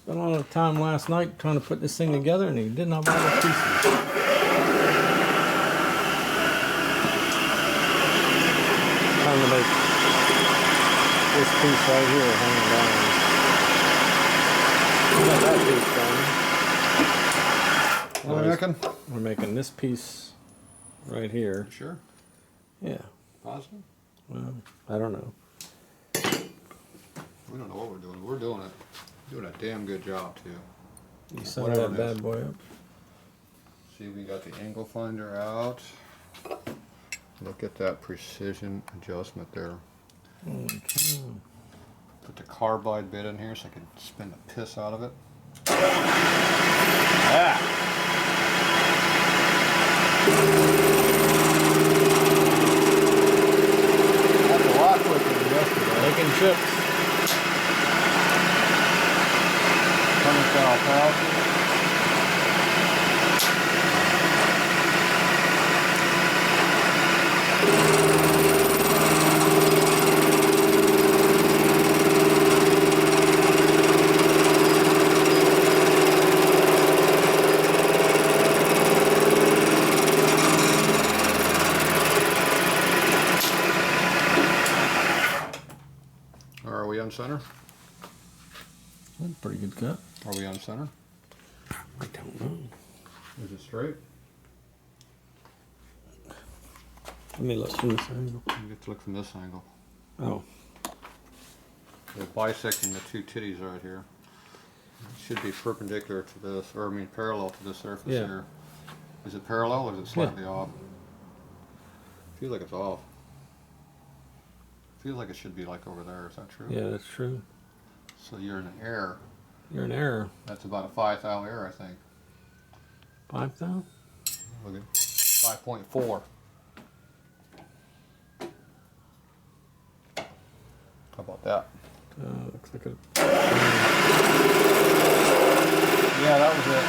spent a lot of time last night trying to put this thing together, and he didn't have all the pieces. Trying to make this piece right here hang down. Got that piece done. What are we making? We're making this piece right here. Sure. Yeah. Positive? Well, I don't know. We don't know what we're doing. We're doing a damn good job too. You set that bad boy up. See, we got the angle finder out. Look at that precision adjustment there. Okay. Put the carbide bit in here so I can spin the piss out of it. Ah! That's a lot quicker than yesterday. Making chips. Turnstile pouches. Are we on center? That's a pretty good cut. Are we on center? I don't know. Is it straight? Let me look from this angle. You get to look from this angle. Oh. We're bisecting the two titties right here. It should be perpendicular to this, or I mean parallel to the surface here. Is it parallel or is it slightly off? Feels like it's off. Feels like it should be like over there. Is that true? Yeah, that's true. So you're in an error. You're in error. That's about a 5 thou error, I think. 5 thou? Look at 5.4. How about that? Looks like a... Yeah, that was it.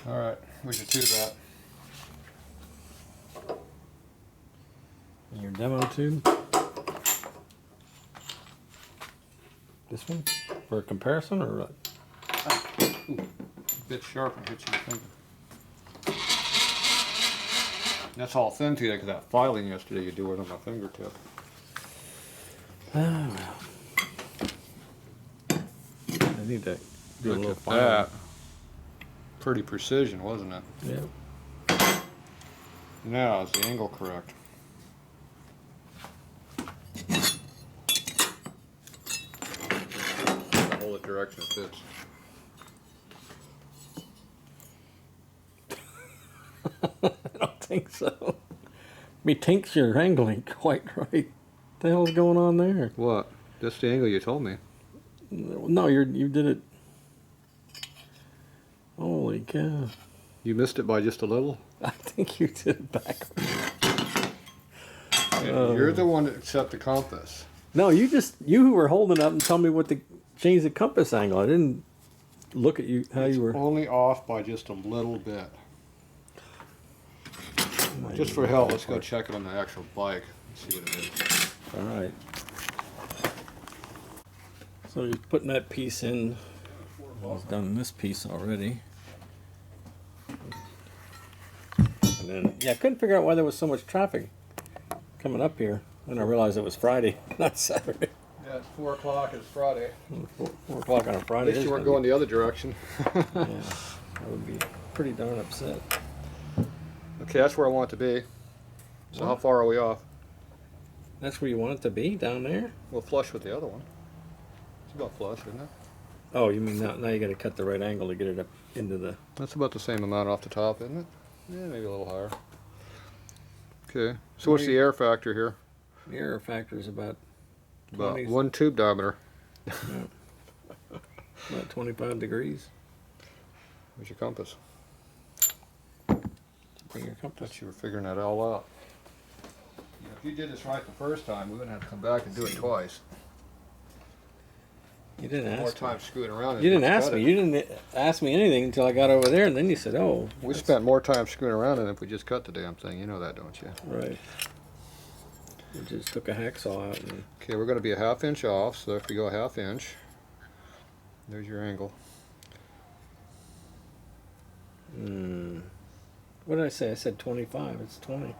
All right, we should do that. And your demo tube? This one? For a comparison or what? Ooh, a bit sharp and hit you in the finger. That's all thin to you because that filing yesterday you do it on my fingertip. Oh, well. I need to do a Look little at filing. that. Pretty precision, wasn't it? Yeah. Now, is the angle correct? Hold it direction it fits. I don't think so. Me thinks you're angling quite right. What the hell's going on there? What? That's the angle you told me. No, you did it. Holy cow. You missed it by just a little? I think you did it backwards. You're the one that set the compass. No, you were holding it up and telling me what to change the compass angle. I didn't look at you how It's you were. only off by just a little bit. Just for hell, let's go check it on the actual bike and see what it is. All right. So you're putting that piece in. He's done this piece already. And then, yeah, I couldn't figure out why there was so much traffic coming up here. Then I realized it was Friday, not Saturday. Yeah, it's 4 o'clock, it's Friday. 4 o'clock on a Friday. At least you weren't going the other direction. Yeah, I would be pretty darn upset. Okay, that's where I want it to be. So how far are we off? That's where you want it to be, down there? We'll flush with the other one. It's about flush, isn't it? Oh, you mean now you got to cut the right angle to get it up into the... That's about the same amount off the top, isn't it? Yeah, maybe a little higher. Okay, so what's the air factor here? The error factor is about... About 20s. 1 tube diameter. Yeah. About 25 degrees. Where's your compass? Bring your compass. Thought you were figuring that all out. You gotta If you did this right the first time, we wouldn't have to come back and do it twice. You didn't More ask me. time screwing around. You didn't ask me. You didn't ask me anything until I got over there, and then you said, "Oh." We spent more time screwing around than if we just cut the damn thing. You know that, don't you? Right. We just took a hacksaw out and. Okay, we're going to be a 1/2 inch off. So if we go a 1/2 inch, there's your angle. What did I say? I said 25. It's 20.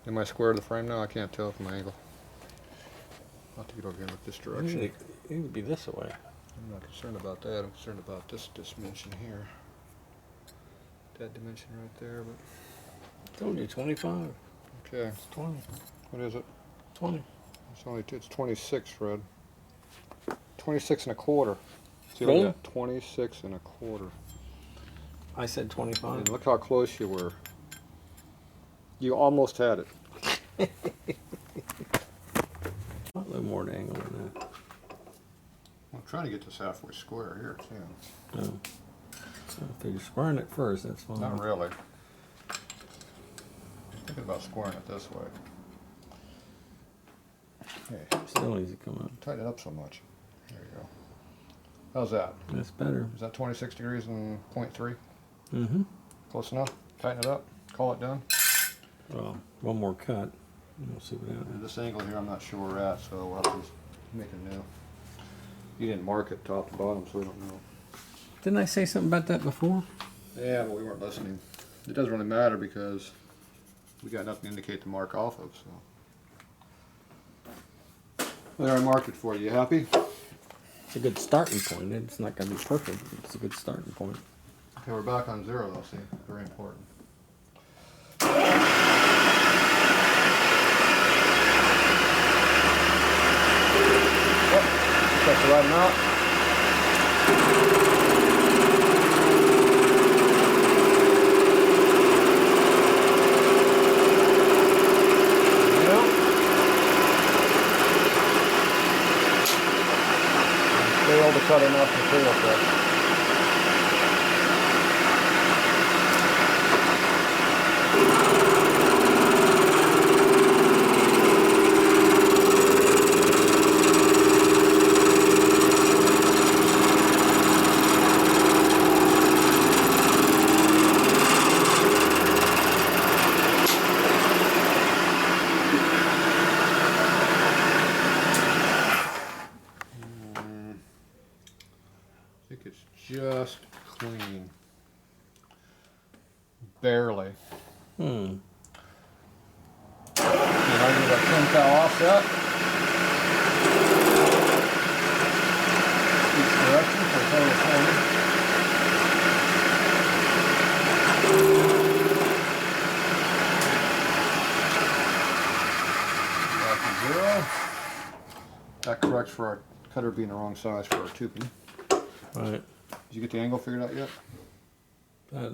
Am I square to the frame now? I can't tell from my angle. I'll have to get over here and look this direction. It would be this way. I'm not concerned about that. I'm concerned about this dimension here. That dimension right there. But I told you 25. okay, It's 20. what is it? 20. It's 26, Fred. 26 and a quarter. See, Really? look at that. 26 and a quarter. I said 25. And look how close you were. You almost had it. A little more to angle than that. I'm trying to get this halfway square here too. Oh. So if you're squaring it first, that's fine. Not really. I'm thinking about squaring it this way. Hey, Still easy to come up. tighten it up so much. There you go. How's that? That's better. Is that 26 degrees and 0.3? Mm-hmm. Close enough? Tighten it up. Call it done. Well, one more cut. We'll see what happens. This angle here I'm not sure where we're at, so we'll have to make a new. You didn't mark it top to bottom, so we don't know. Didn't I say something about that before? Yeah, but we weren't listening. It doesn't really matter because we got nothing to indicate the mark off of, so. There, I marked it for you. You happy? It's a good starting point. It's not going to be perfect. It's a good starting point. Okay, we're back on 0 though, see? Very important. Yep, that's the right amount. Failed to cut enough material for it. I think it's just clean. Barely. Hmm. And I give a 10 cal offset. Each direction for total form. Back to 0. That corrects for our cutter being the wrong size for our tubing. Right. Did you get the angle figured out yet? This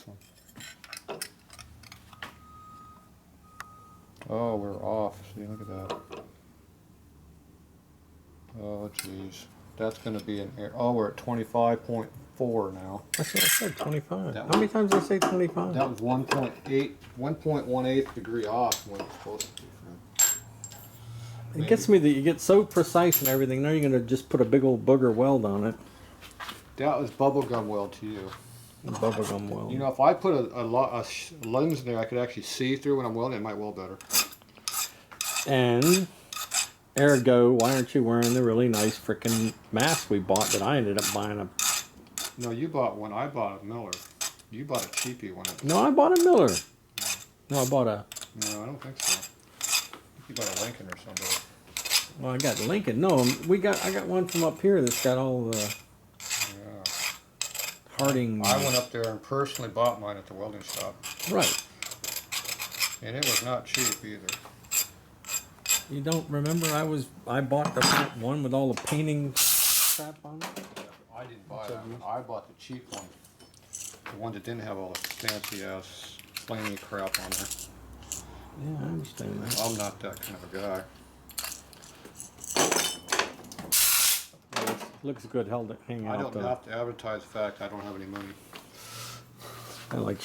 one. Oh, we're off. See, look at that. Oh, jeez. That's going to be an error. Oh, we're at 25.4 now. That's what I said, 25. That How many times did I say 25? That was 1.18 degree off from what it's supposed to be. It gets me that you get so precise and everything. Now you're going to just put a big old booger weld on it. That was bubblegum weld to you. Bubblegum weld. You know, if I put a lens in there, I could actually see through when I'm welding. It might weld better. And ergo, why aren't you wearing the really nice freaking mask we bought that I ended up buying a... No, you bought one. I bought a Miller. You bought a cheapie one. No, I bought a Miller. No, I bought a... No, I don't think so. I think you bought a Lincoln or something. Well, I got Lincoln. No, I got one from up here that's got all the Yeah. Harding... I went up there and personally bought mine at the welding shop. Right. And it was not cheap either. You don't remember I bought the one with all the painting crap on it? I didn't buy that one. I bought the cheap one. The one that didn't have all the fancy ass flamey crap on there. Yeah, I understand that. I'm not that kind of a guy. Looks good hanging I out don't there. have to advertise the fact I don't have any money. I like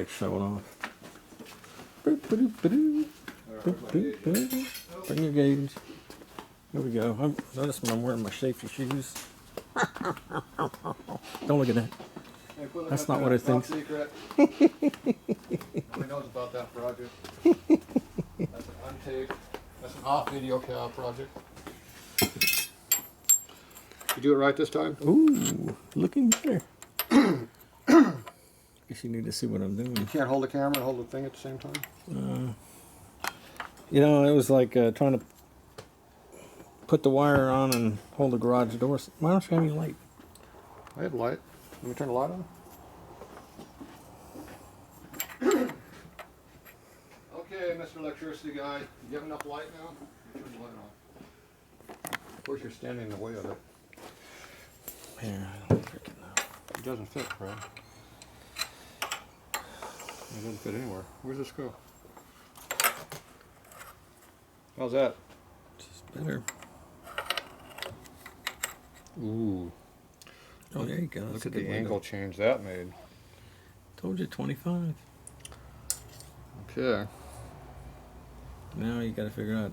showing off. Boop, ba-doop, ba-doo. Boop, boop, ba-doo. Bring your gauge. Here we go. Notice when I'm wearing my safety shoes. Don't look at that. That's not what I think. Nobody knows about that project. That's an untaped. That's an off video cow project. You do it right this time? Ooh, looking better. Guess you need to see what I'm doing. You can't hold the camera and hold the thing at the same time? You know, it was like trying to put the wire on and hold the garage doors. Why don't you have any light? I have light. Let me turn the light on. Okay, Mr. Electricity Guy, you have enough light now? Turn the light on. Of course, you're standing in the way of it. Here, I don't freaking know. It doesn't fit, Fred. It doesn't fit anywhere. Where's this go? How's that? Just better. Ooh. Oh, there you go. Look at the angle change that made. Told you 25. Okay. Now you got to figure out.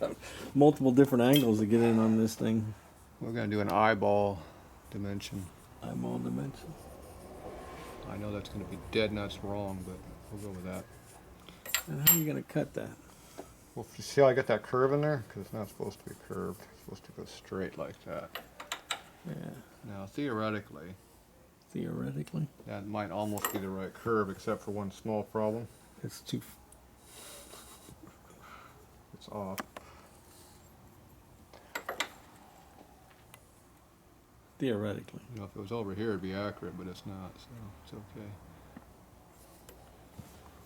got multiple different angles to get in on this thing. We're going to do an eyeball dimension. Eyeball dimension. I know that's going to be dead nuts wrong, but we'll go with that. And how are you going to cut that? Well, you see how I got that curve in there? Because it's not supposed to be curved. It's supposed to go straight like that. Yeah. Now, theoretically, that might almost be the right curve, except for one small problem. It's too. It's off. Theoretically. You know, if it was over here, it'd be accurate, but it's not, so it's okay.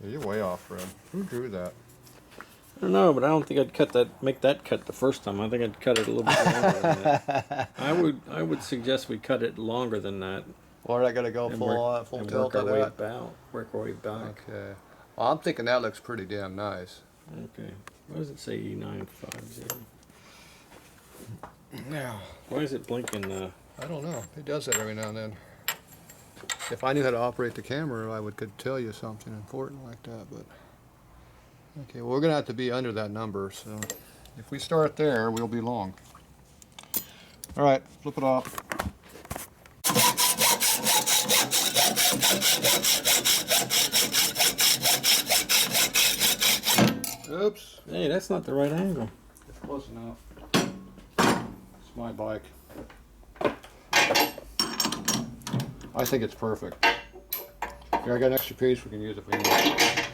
Yeah, you're way off, Fred. Who drew that? I don't know, but I don't think I'd make that cut the first time. I think I'd cut it a little bit longer than that. I would suggest we cut it longer than that. Or I gotta go And full tilt on that? Work our way back. Okay. Well, I'm thinking that looks pretty damn nice. Okay. Why does it say E950? Now, Why is it blinking? I don't know. It does that every now and then. If I knew how to operate the camera, I could tell you something important like that, but... Okay, well, we're gonna have to be under that number, so... If we start there, we'll be long. Alright, flip it off. Oops. Hey, that's not the right angle. It's close enough. It's my bike. I think it's perfect. Here, I got an extra piece we can use if we need it.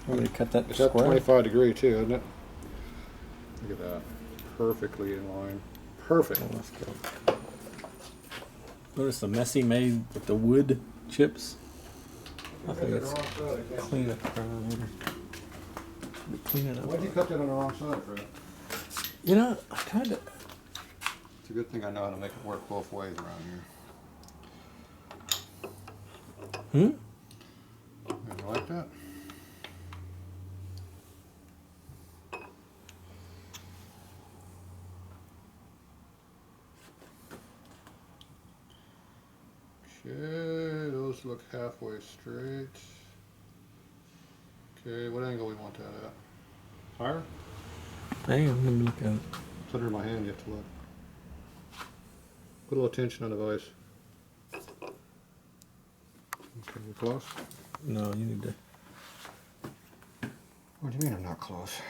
Want me to cut that It's at square? 25 degree too, isn't it? Look at that. Perfectly in line. Perfect. Oh, let's go. Notice the messy made with the wood chips. I think it's clean it around. Clean it up. Why'd you cut that on the wrong side, Fred? You know, I tried to. It's a good thing I know how to make it work both ways around here. You like that? Okay, those look halfway straight. Okay, what angle we want that at? Higher? Hang on, let me look at it. It's under my hand, you have to look. Put a little tension on the vise. Okay, we're close? No, you need to. What do you mean I'm not close?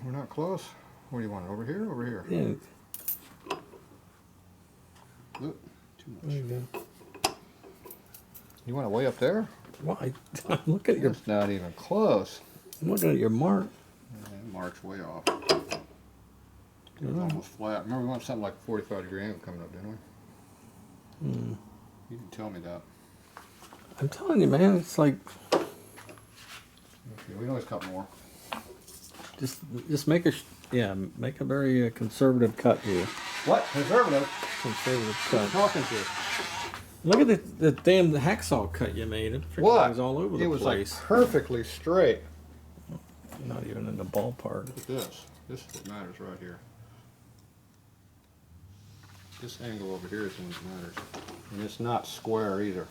We're not close? What do you want, over here or over here? Yeah, Look, too much. there you go. You want it way up there? Why? Look at your. It's not even close. I'm looking at your mark. Yeah, mark's way off. It was almost flat. Remember we wanted something like 45 degree angle coming up, didn't we? Mm. You can tell me that. I'm telling you, man, it's like Okay, we can always cut more. just make make a very conservative cut here. What? Conservative? Conservative What are you cut. talking to? Look at the damn hacksaw cut you made. It freaking What? was all over the It was place. like perfectly straight. Not even in the ballpark. Look at this. This is what matters right here. This angle over here is the one that matters. And it's not square either.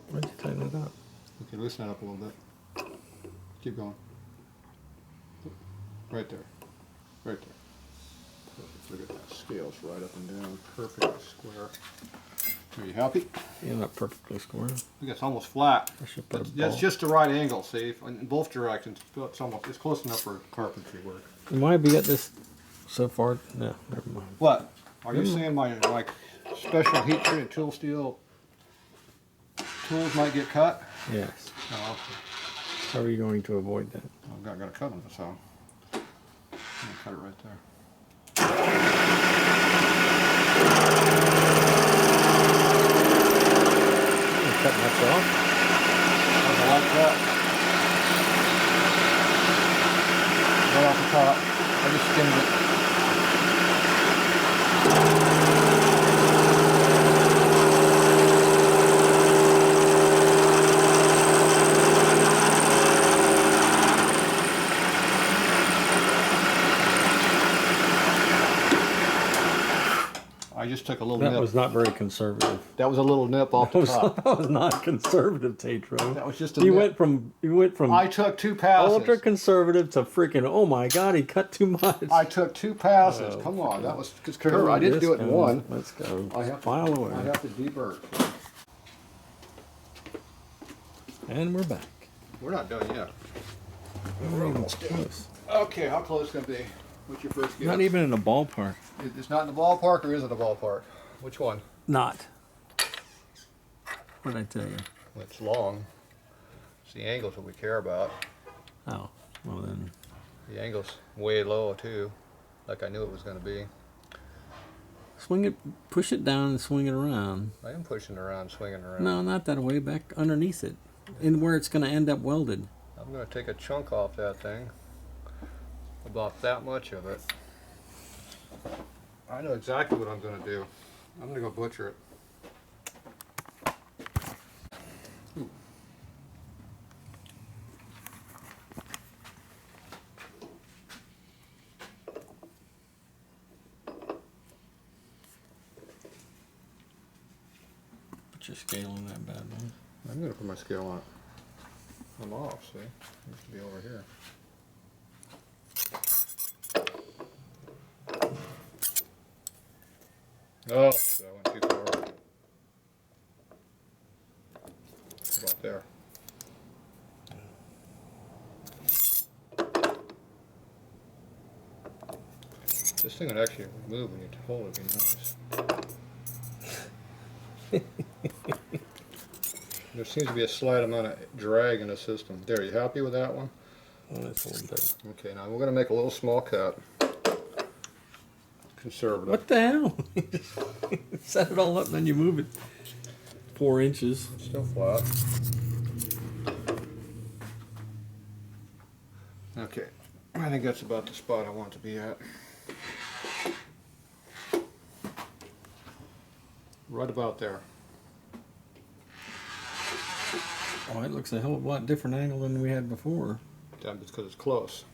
Why'd you tighten it up? You can loosen it up a little bit. Keep going. Right there. Right there. Perfect. Look at that. Scales right up and down. Perfectly square. Are you happy? Yeah, not perfectly square. Look, it's almost flat. I should put That's just the right angle, see? In both directions. It's close enough for carpentry work. And why have you got this so far? No, never mind. What? Are you saying my special heat treated tool steel tools might get cut? Yes. No, How are you going to avoid that? I've got to cut them, so I'm going to cut it right there. Cut much off? There's a light cut. Right off the top. I just skimmed it. I just took a little nip. That was not very conservative. That was a little nip off the top. That was not conservative, Tatro. That was just a you nip. went from I took 2 passes. ultra conservative to freaking, oh my god, he cut too much. I took 2 passes. Oh, come on, that was because Curve I didn't do it in this one. goes. Let's go. I have File away. I have to debird. And we're back. We're not done yet. We're almost close. Okay, how close can it be? What's your first guess? Not even in the ballpark. It's not in the ballpark, or is it a ballpark? Which one? Not. What did I tell you? Well, it's long. It's the angles that we care about. Oh, well then. The angle's way low too, like I knew it was going to be. Swing it, push it down and swing it around. I am pushing around, swinging around. No, not that way, back underneath it. In where it's going to end up welded. I'm going to take a chunk off that thing. About that much of it. I know exactly what I'm going to do. I'm going to go butcher it. Ooh. Put your scale on that bad boy. I'm going to put my scale on it. I'm off, see? It used to be over here. Oh, so I went too far. About there. This thing would actually move when you hold it, it'd be nice. There seems to be a slight amount of drag in the system. There, you happy with that one? Oh, that's a little better. Okay, now we're going to make a little small cut. Conservative. What the hell? Set it all up and then you move it 4 inches. It's still flat. Okay, I think that's about the spot I want it to be at. Right about there. Oh, it looks a hell of a lot different angle than we had before. That's because it's close.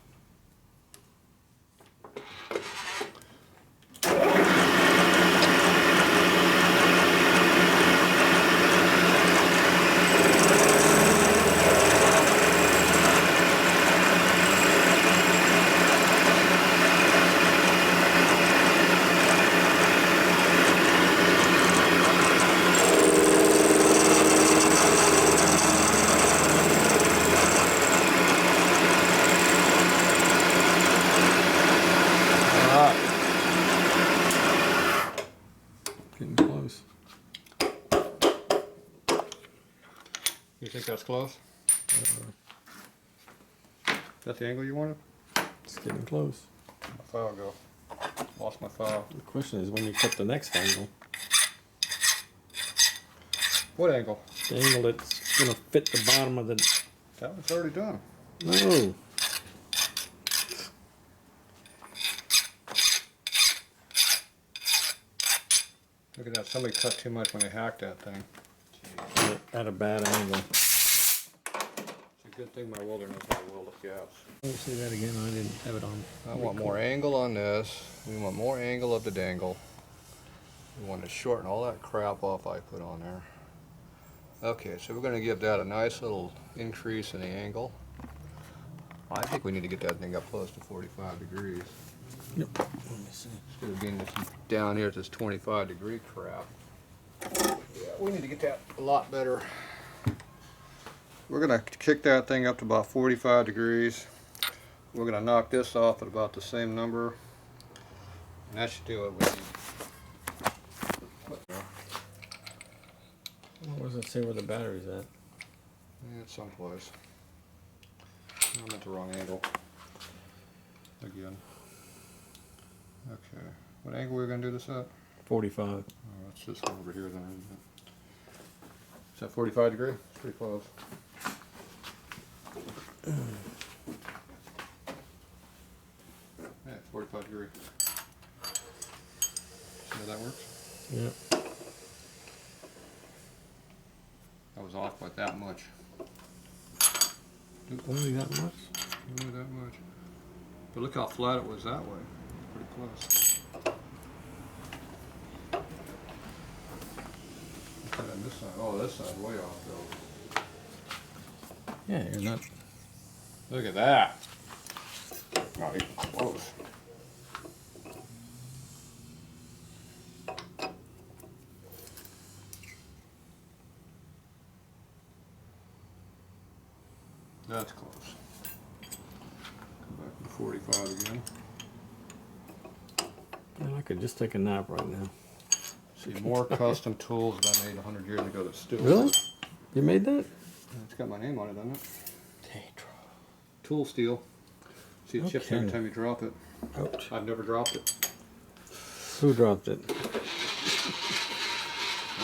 Getting close. You think that's close? Is that the angle you wanted? It's getting close. My file go. Lost my file. The question is when you cut the next angle. What angle? The angle that's going to fit the bottom of the... That one's already done. No. Look at that. Somebody cut too much when they hacked that thing. At a bad angle. That's Good thing my welder knows how to weld the gaps. Let me say that again. I didn't have it on. I want more angle on this. We want more angle of the dangle. We want to shorten all that crap off I put on there. Okay, so we're going to give that a nice little increase in the angle. I think we need to get that thing up close to 45 degrees. Yep. Let me see. Instead of being this down here at this 25-degree crap. Yeah, we need to get that a lot better. We're going to kick that thing up to about 45 degrees. We're going to knock this off at about the same number. And that should do it. What does it say where the battery's at? Yeah, it's someplace. I'm at the wrong angle. Again. Okay. What angle are we going to do this at? 45. Oh, let's just go over here then. Is that 45 degree? It's pretty close. Yeah, 45 degree. See how that works? Yep. I was off by that much. Only that much? Only that much. But look how flat it was that way. Pretty close. Look at this side. Oh, this side way off though. Yeah, you're not. Look at that. Not even close. That's close. Come back to 45 again. Man, I could just take a nap right now. See, more custom tools that I made 100 years ago that still Really? work. You made that? It's got my name on it, doesn't it? Tatro. Tool steel. See, it chips every Okay. time you drop it. Ouch. I've never dropped it. Who dropped it? I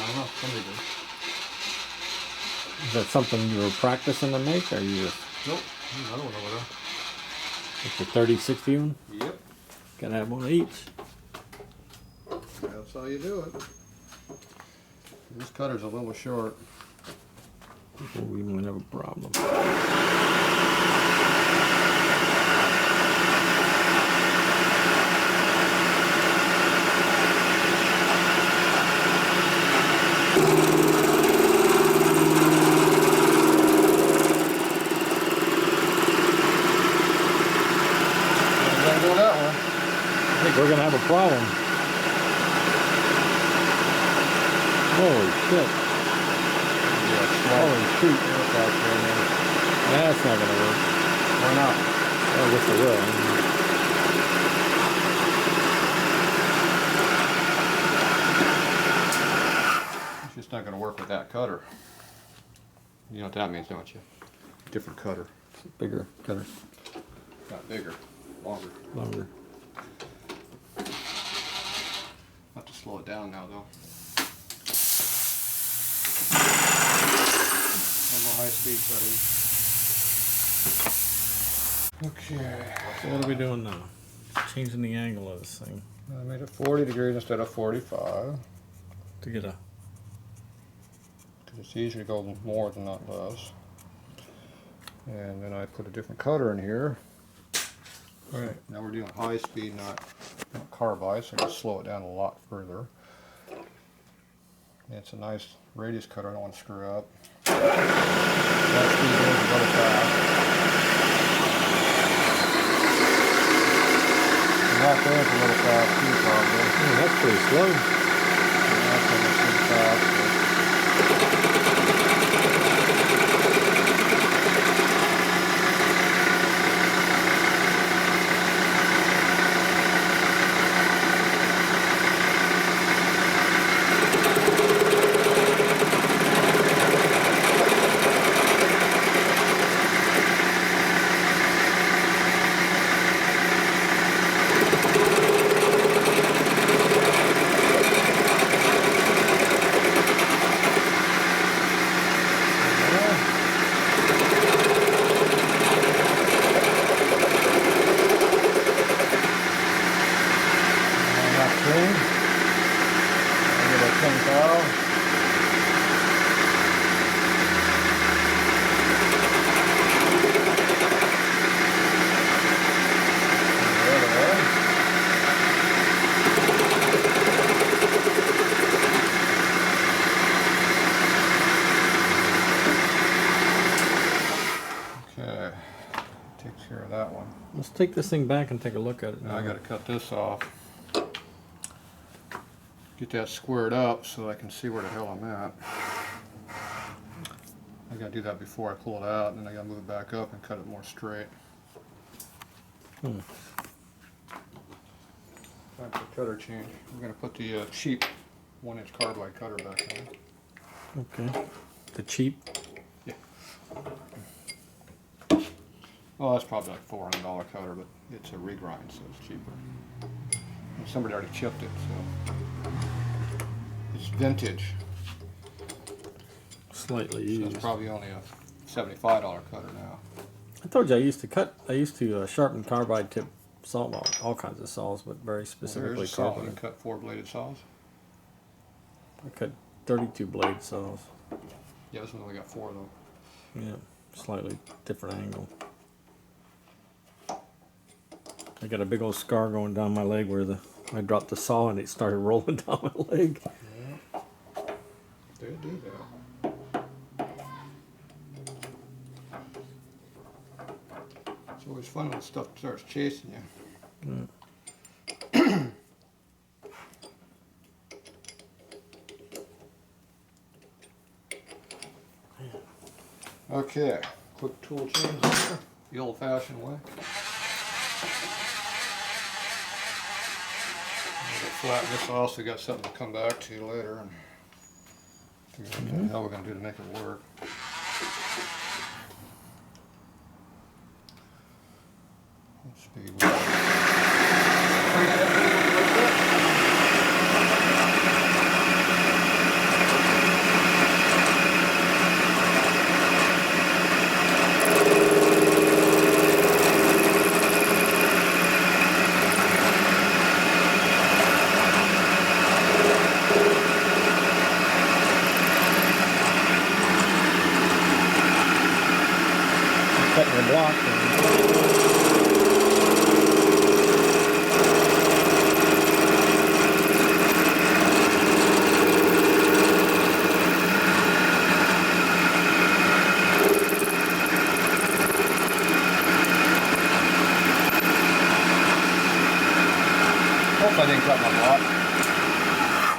don't know. Somebody did. Is that something you were practicing to make, or you just Nope. I don't know where. like the 30-60 one? Yep. Gotta have one of each. That's how you do it. This cutter's a little short. Before we might have a problem. Go that way. I think we're gonna have a problem. Holy shit. Holy shoot. That's not gonna work. Why not? Oh, I guess it will. It's just not going to work with that cutter. You know what that means, don't you? Different cutter. Bigger cutter. Not bigger. Longer. Longer. Have to slow it down now, though. No more high speed cutting. Okay. So what are we doing now? Changing the angle of this thing I made it 40 degrees instead of 45. to get a. Because it's easier to go more than not less. And then I put a different cutter in here. Right. Now we're doing high speed, not carbide, so I can slow it down a lot further. And it's a nice radius cutter, I don't want to screw up. That speed goes a little fast. And that goes a little fast too, probably. Oh, that's pretty slow. And that's almost too fast. take this thing back and take a look at it. Now I got to cut this off. Get that squared up so I can see where the hell I'm at. I got to do that before I pull it out, and then I got to move it back up and cut it more straight. Time for a cutter change. We're going to put the cheap 1-inch carbide cutter back on. Okay. The cheap? Yeah. Well, that's probably like $400 cutter, but it's a regrind, so it's cheaper. And somebody already chipped it, so it's vintage. Slightly So used. it's probably only a $75 cutter now. I told you I used to sharpen carbide tip saw, well, all kinds of saws, but very specifically There's a saw. You carbide. can cut 4-bladed saws. I cut 32 blade saws. Yeah, this one only got 4 though. Yeah, slightly different angle. I got a big old scar going down my leg where I dropped the saw and it started rolling down my leg. Yeah. They do that. It's always fun when stuff starts chasing you. Okay, quick tool change there, the old-fashioned way. Flatten this off so we got something to come back to later and figure out what the hell we're going to do to make it work. Speed. Cutting the block. Hopefully I didn't cut my block.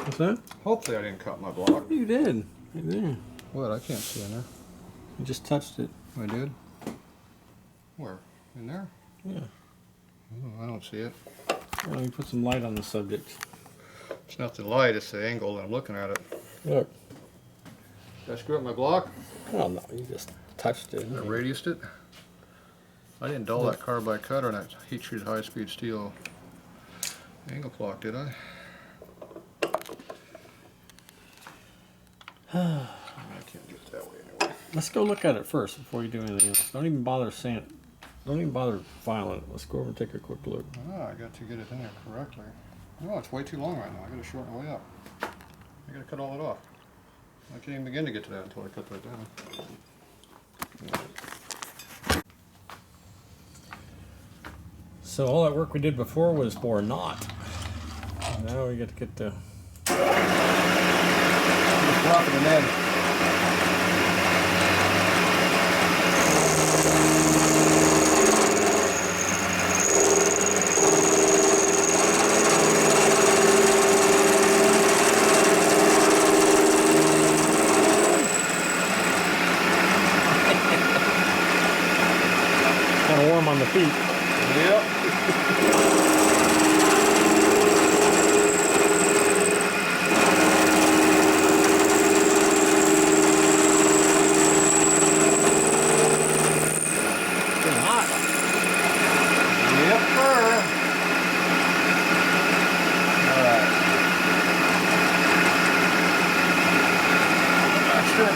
What's that? Hopefully I didn't cut my block. You did. Right there. What? I can't see in there. You just touched it. I did? Where? In there? Yeah. Oh, I don't see it. Well, let me put some light on the subject. It's not the light, it's the angle that I'm looking at it. Look. Did I screw up my block? Oh no, you just touched it. I radiused it? I didn't dull that carbide cutter on that heat-treated high-speed steel angle block, did I? I can't get it that way anyway. Let's go look at it first before you do anything else. Don't even bother don't even bother filing it. Let's go over and take a quick look. Ah, I got to get it in there correctly. No, it's way too long right now. I gotta shorten the way up. I gotta cut all it off. I can't even begin to get to that until I cut that down. So all that work we did before was for a knot. Now we get to get the Dropping it in. kind of warm on the feet. Yep. Getting hot. Yep, sir. All right. Sure.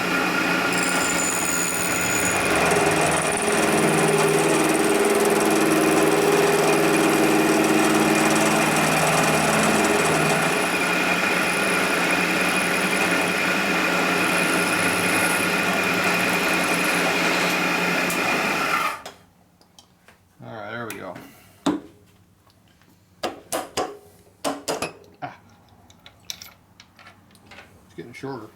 All right, there we go. Ah. It's getting shorter.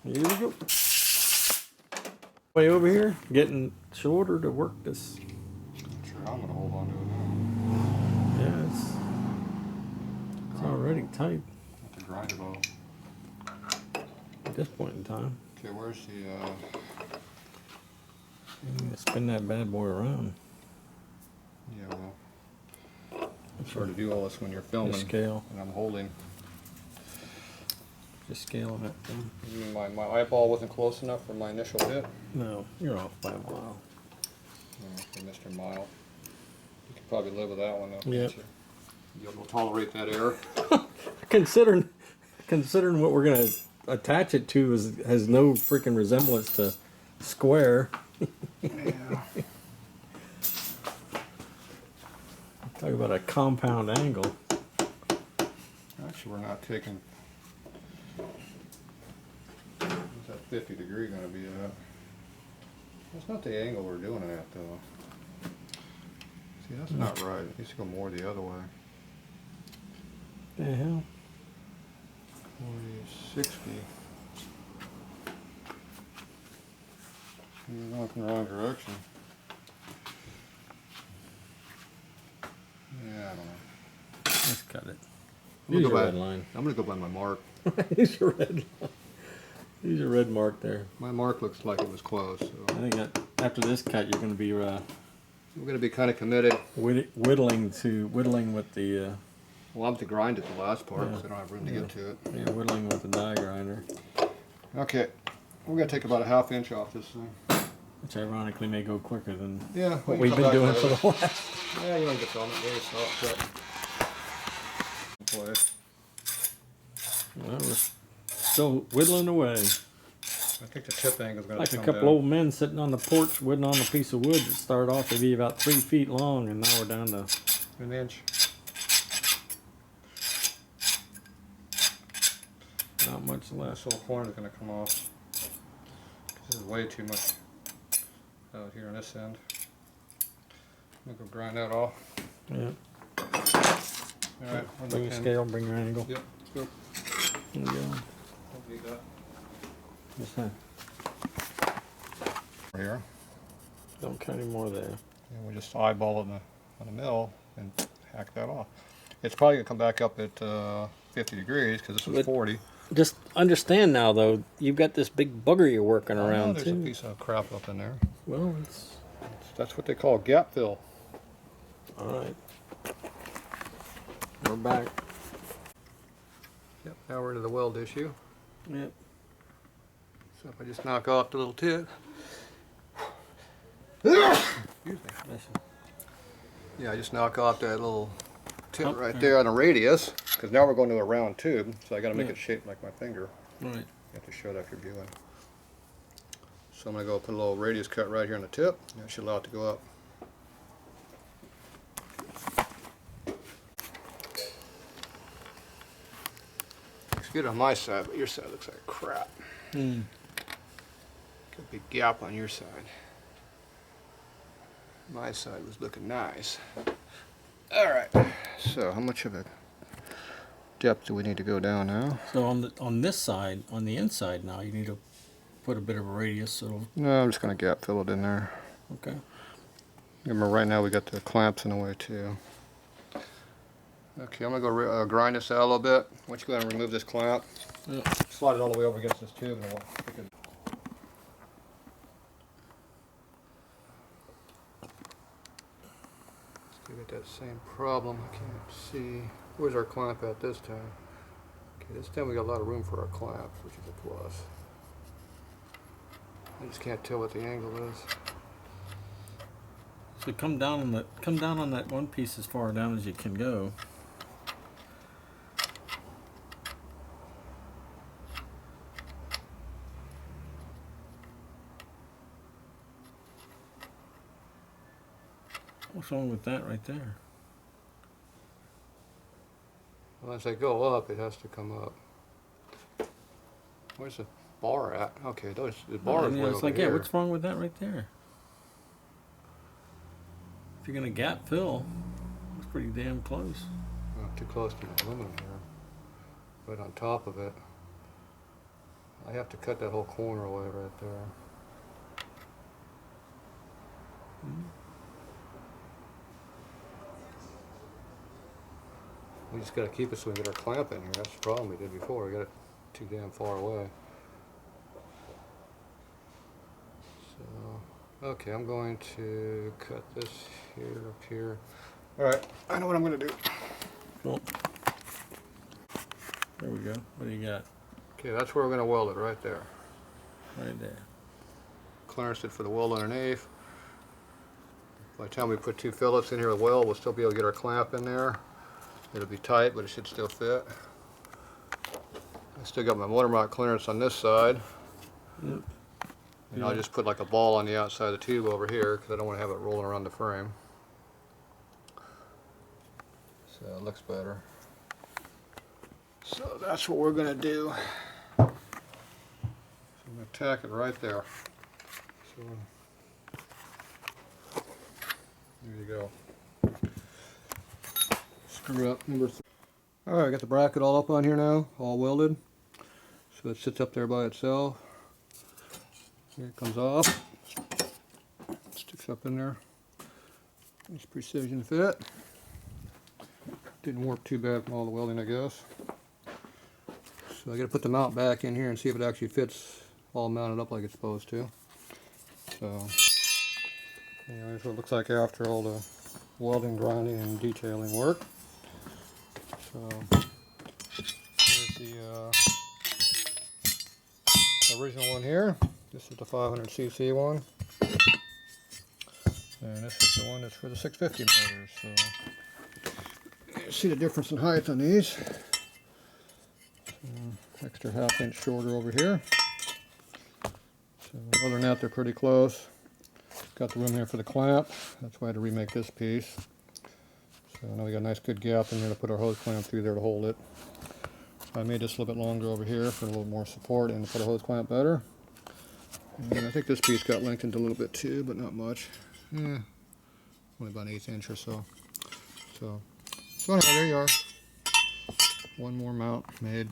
Here we go. Way over here, getting shorter to work this. Sure, I'm gonna hold on to it now. Yeah, it's already tight Have to grind it all. at this point in time. Okay, where's the You need to spin that bad boy around. yeah, well, it's hard to do all this when you're filming Just scale. and I'm holding. Just scale it. You mean my eyeball wasn't close enough for my initial hit? No, you're off by a mile. Oh, for Mr. Mile. You could probably live with that one though, Yep. can't you? You'll tolerate that error. Considering what we're gonna attach it to has no freaking resemblance to square. Yeah. Talk about a compound angle. Actually, we're not taking. What's that 50 degree going to be at? That's not the angle we're doing it at, though. See, that's not right. It needs to go more the other way. The hell? 40, 60. You're going in the wrong direction. Yeah, I don't know. Let's cut it. I'm gonna Use go your by- red line. I'm going to go by my mark. Use your red line. Use your red mark there. My mark looks like it was close. So. I think that after this cut, you're going to be We're going to be kind of committed. whittling with the We'll have to grind it the last part Yeah. because I don't have room to get to it. whittling with the die grinder, Okay, we're going to take about a ½ inch off this thing. which ironically may go quicker than Yeah, what we've been doing for the last. Yeah, you don't get film it. Very soft cut. Boy, Well, we're still whittling away. I think the tip angle is going Like to a come couple down. old men sitting on the porch whittling on a piece of wood that started off to be about 3 feet long, and now we're down to 1 inch. not much less. This whole horn is going to come off. This is way too much out here on this end. I'm going to go grind that off. Yeah. Alright, Bring your scale, bring your angle. Yep, let's go. There you go. Don't need that. Just that. Here. Don't cut any more there. And we just eyeball it on the mill and hack that off. It's probably going to come back up at 50 degrees because this was 40. Just understand now, though, you've got this big bugger you're working around, there's too. a piece of crap up in there. Well, That's what they call gap fill. all right. We're back. Yep, now we're into the weld issue. Yep. So if I just knock off the little tip. Excuse me. Yeah, I just knock off that little tip right there on the radius, because now we're going to a round tube, so I got to make it shaped like my finger. Right. You have to show that if you're viewing. So I'm going to go put a little radius cut right here on the tip. That should allow it to go up. Looks good on my side, but your side looks like crap. Got a big gap on your side. My side was looking nice. Alright, so how much of a depth do we need to go down now? So on this side, on the inside now, you need to put a bit of a radius. So it'll, No, I'm just going to gap fill it in there. okay. Remember, right now we got the clamps in the way too. Okay, I'm going to go grind this out a little bit. Once you go ahead and remove this clamp, slide it all the way over against this tube and we'll pick it. Still got that same problem. I can't see. Where's our clamp at this time? Okay, this time we got a lot of room for our clamps, which is a plus. I just can't tell what the angle is. So come down on that one piece as far down as you can go. What's wrong with that right there? Well, as I go up, it has to come up. Where's the bar at? Okay, the bar is way it's over like, here. yeah, what's wrong with that right there? If you're gonna gap fill, it's pretty damn close. Too close to the aluminum here. Right on top of it. I have to cut that whole corner away right there. We just got to keep it so we get our clamp in here. That's the problem we did before. We got it too damn far away. So, okay, I'm going to cut this here, up here. All right, I know what I'm going to do. Cool. There we go. What do you got? Okay, that's where we're going to weld it, right there. Right there. Clearance it for the weld underneath. By the time we put 2 fillets in here with weld, we'll still be able to get our clamp in there. It'll be tight, but it should still fit. I still got my motor mount clearance on this side. Yep. And I'll just put like a ball on the outside of the tube over here because I don't want to have it rolling around the frame. So it looks better. So that's what we're going to do. So I'm going to tack it right there. So, there you go. Screw up number 3. Alright, I got the bracket all up on here now, all welded. So it sits up there by itself. Here it comes off. Sticks up in there. Nice precision fit. Didn't warp too bad from all the welding, I guess. So I got to put the mount back in here and see if it actually fits all mounted up like it's supposed to. So anyway, that's what it looks like after all the welding, grinding, and detailing work. So here's the original one here. This is the 500cc one. And this is the one that's for the 650 motors. So you see the difference in height on these. So, extra ½ inch shorter over here. So other than that, they're pretty close. Got the room here for the clamp. That's why I had to remake this piece. So now we got a nice good gap in there to put our hose clamp through there to hold it. I made this a little bit longer over here for a little more support and to put a hose clamp better. And I think this piece got lengthened a little bit too, but not much. Only about an 1/8 inch or so. So anyway, there you are. One more mount made.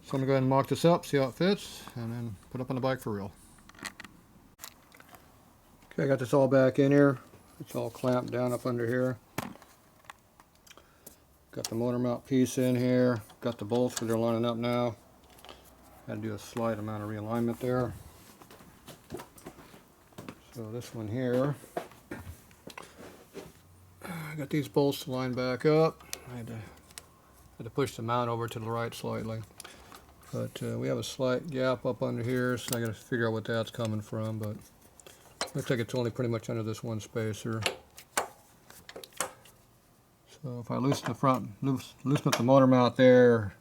So I'm going to go ahead and mock this up, see how it fits, and then put it up on the bike for real. Okay, I got this all back in here. It's all clamped down up under here. Got the motor mount piece in here. Got the bolts for they're lining up now. Had to do a slight amount of realignment there. So this one here, I got these bolts to line back up. I had to push the mount over to the right slightly. But we have a slight gap up under here, so I got to figure out what that's coming from. But looks like it's only pretty much under this one spacer. So if I loosen the front, loosen up the motor mount there,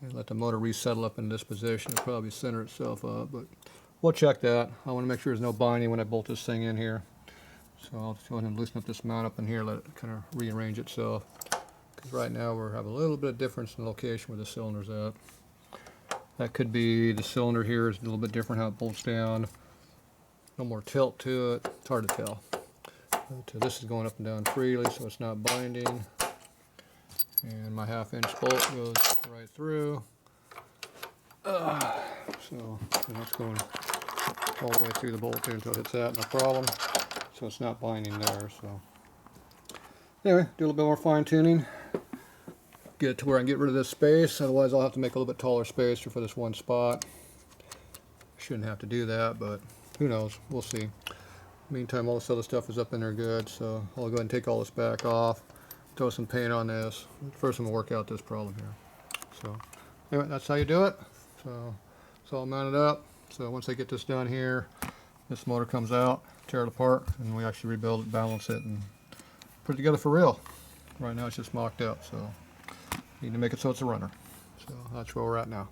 and let the motor resettle up in this position, it'll probably center itself up. But we'll check that. I want to make sure there's no binding when I bolt this thing in here. So I'll go ahead and loosen up this mount up in here, let it kind of rearrange itself. Because right now we have a little bit of difference in location where the cylinder's at. That could be the cylinder here is a little bit different how it bolts down. No more tilt to it. It's hard to tell. But this is going up and down freely, so it's not binding. And my ½ inch bolt goes right through. So that's going all the way through the bolt there until it hits that, no problem. So it's not binding there. So anyway, do a little bit more fine tuning. Get it to where I can get rid of this space. Otherwise, I'll have to make a little bit taller spacer for this one spot. Shouldn't have to do that, but who knows? We'll see. Meantime, all this other stuff is up in there good, so I'll go ahead and take all this back off, throw some paint on this. First, I'm gonna work out this problem here. So anyway, that's how you do it. So it's all mounted up. So once I get this done here, this motor comes out, tear it apart, and we actually rebuild it, balance it, and put it together for real. Right now it's just mocked up, so need to make it so it's a runner. So that's where we're at now.